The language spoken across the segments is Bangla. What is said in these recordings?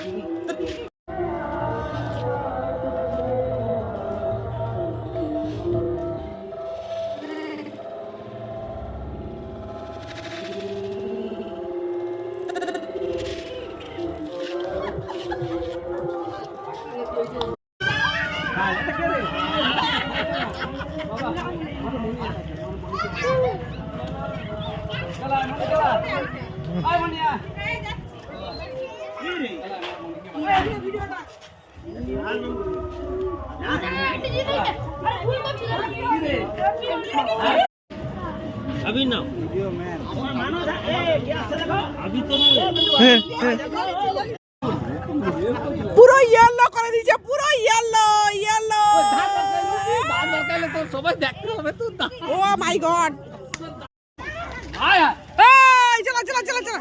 अभी ना अभी तो পুরো ইয়েলো করে দিয়েছে, পুরো ইয়েলো ইয়েলো। সবাই দেখতে হবে তো। ও মাই গড, চলা চলা চলা চলা।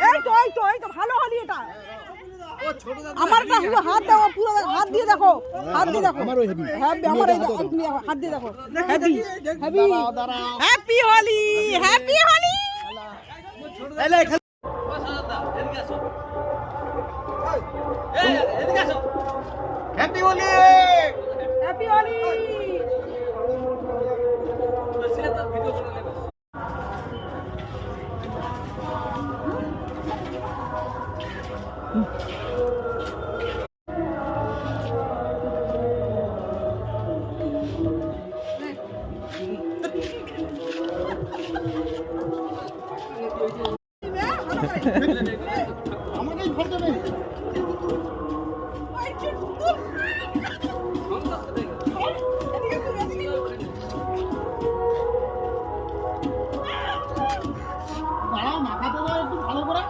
এই তো এই তো এই তো ভালো হলি এটা। আমার না পুরো হাত দাও, পুরো হাত দিয়ে দেখো, হাত দিয়ে দেখো। আমার হেভি, আমার এই হাত দিয়ে দেখো। Heavy heavy. Happy Holi, happy Holi. Happy Holi, happy Holi. আমাকেই ফটো নেই। দাঁড়াও, মাথা তো একটু ভালো করে।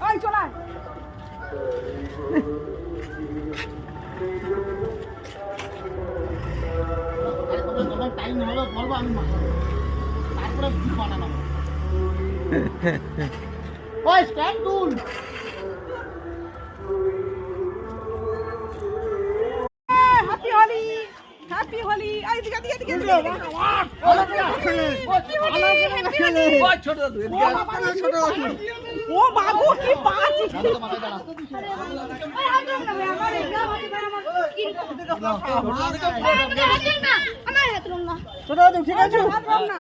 ওই চলা। যখন টাইম হবে বলবো, আমি তারপরে বানানো। ওই stand tool. Happy Holi, happy Holi. এই দিকে দিকে দিকে দিকে। ও বাবু কি বাজ। ছোট ঠিক আছে না।